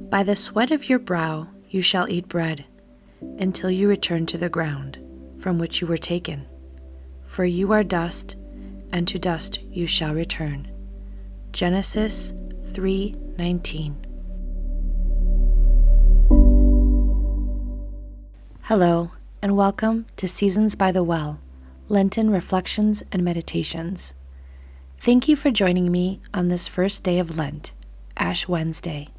By the sweat of your brow you shall eat bread, until you return to the ground from which you were taken. For you are dust, and to dust you shall return. Genesis 3:19. Hello, and welcome to Seasons by the Well, Lenten Reflections and Meditations. Thank you for joining me on this first day of Lent, Ash Wednesday.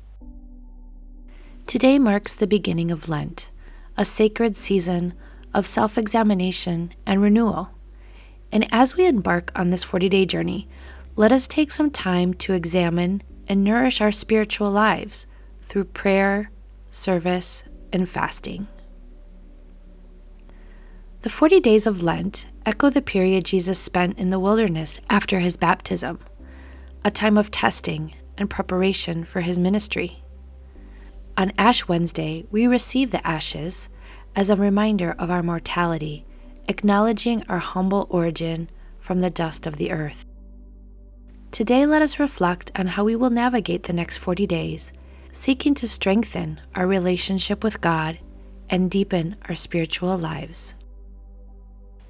Today marks the beginning of Lent, a sacred season of self-examination and renewal. And as we embark on this 40-day journey, let us take some time to examine and nourish our spiritual lives through prayer, service, and fasting. The 40 days of Lent echo the period Jesus spent in the wilderness after his baptism, a time of testing and preparation for his ministry. On Ash Wednesday, we receive the ashes as a reminder of our mortality, acknowledging our humble origin from the dust of the earth. Today, let us reflect on how we will navigate the next 40 days, seeking to strengthen our relationship with God and deepen our spiritual lives.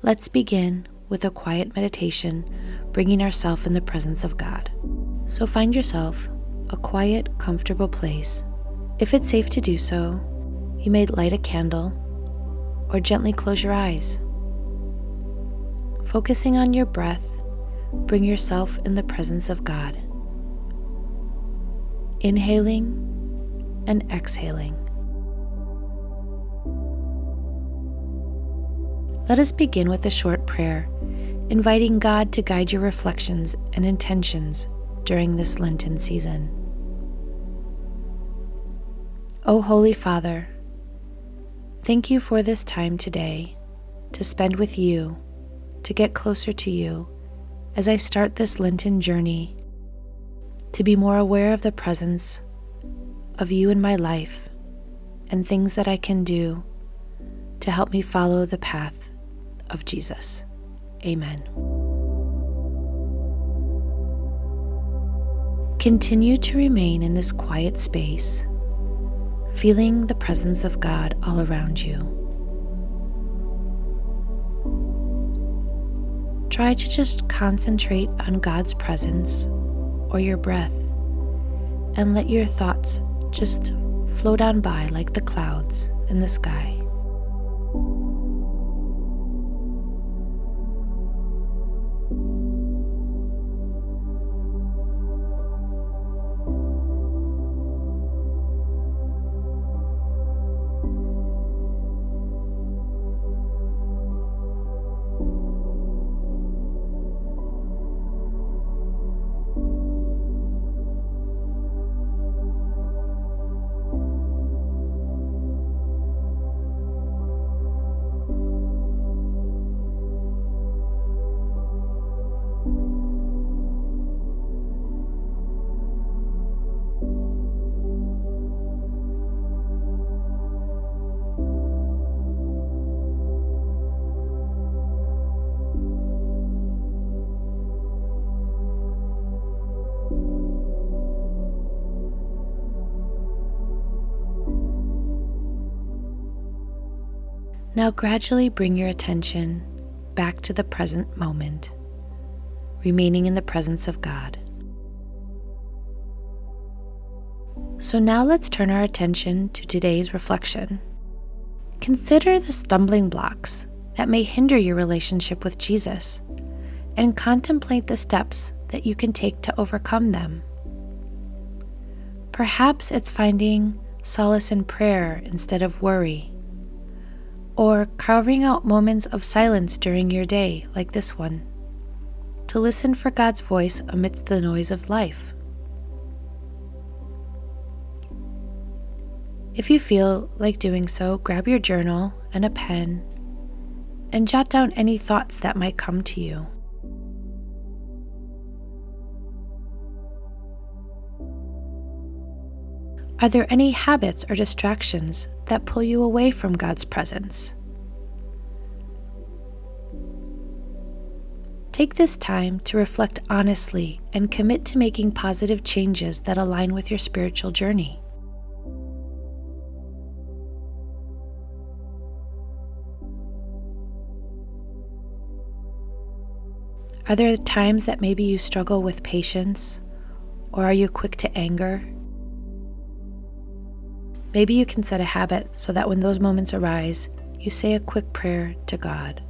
Let's begin with a quiet meditation, bringing ourselves in the presence of God. So find yourself a quiet, comfortable place. If it's safe to do so, you may light a candle or gently close your eyes. Focusing on your breath, bring yourself in the presence of God. Inhaling and exhaling. Let us begin with a short prayer, inviting God to guide your reflections and intentions during this Lenten season. O Holy Father, thank you for this time today to spend with you, to get closer to you as I start this Lenten journey, to be more aware of the presence of you in my life and things that I can do to help me follow the path of Jesus. Amen. Continue to remain in this quiet space, feeling the presence of God all around you. Try to just concentrate on God's presence or your breath, and let your thoughts just float on by like the clouds in the sky. Now gradually bring your attention back to the present moment, remaining in the presence of God. So now let's turn our attention to today's reflection. Consider the stumbling blocks that may hinder your relationship with Jesus, and contemplate the steps that you can take to overcome them. Perhaps it's finding solace in prayer instead of worry, or carving out moments of silence during your day, like this one, to listen for God's voice amidst the noise of life. If you feel like doing so, grab your journal and a pen and jot down any thoughts that might come to you. Are there any habits or distractions that pull you away from God's presence? Take this time to reflect honestly and commit to making positive changes that align with your spiritual journey. Are there times that maybe you struggle with patience, or are you quick to anger? Maybe you can set a habit so that when those moments arise, you say a quick prayer to God.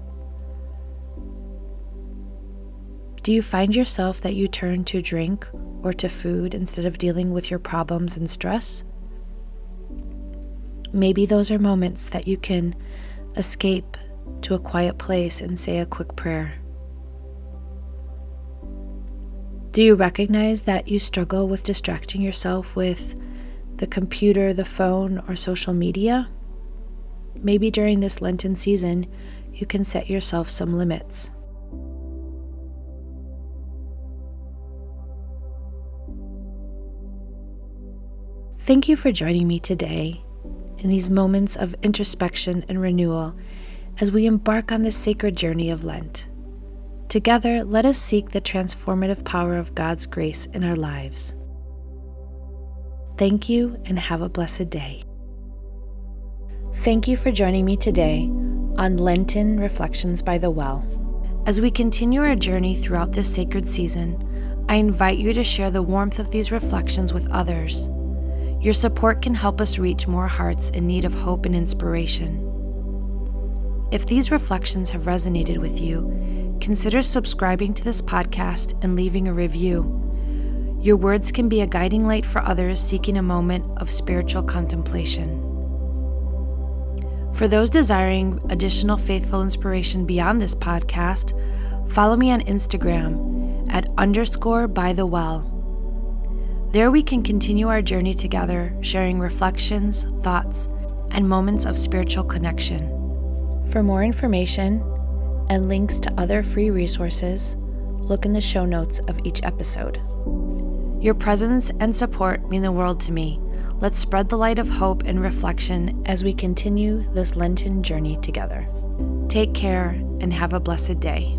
Do you find yourself that you turn to drink or to food instead of dealing with your problems and stress? Maybe those are moments that you can escape to a quiet place and say a quick prayer. Do you recognize that you struggle with distracting yourself with the computer, the phone, or social media? Maybe during this Lenten season, you can set yourself some limits. Thank you for joining me today in these moments of introspection and renewal as we embark on this sacred journey of Lent. Together, let us seek the transformative power of God's grace in our lives. Thank you and have a blessed day. Thank you for joining me today on Lenten Reflections by the Well. As we continue our journey throughout this sacred season, I invite you to share the warmth of these reflections with others. Your support can help us reach more hearts in need of hope and inspiration. If these reflections have resonated with you, consider subscribing to this podcast and leaving a review. Your words can be a guiding light for others seeking a moment of spiritual contemplation. For those desiring additional faithful inspiration beyond this podcast, follow me on Instagram at _bythewell. There we can continue our journey together, sharing reflections, thoughts, and moments of spiritual connection. For more information and links to other free resources, look in the show notes of each episode. Your presence and support mean the world to me. Let's spread the light of hope and reflection as we continue this Lenten journey together. Take care and have a blessed day.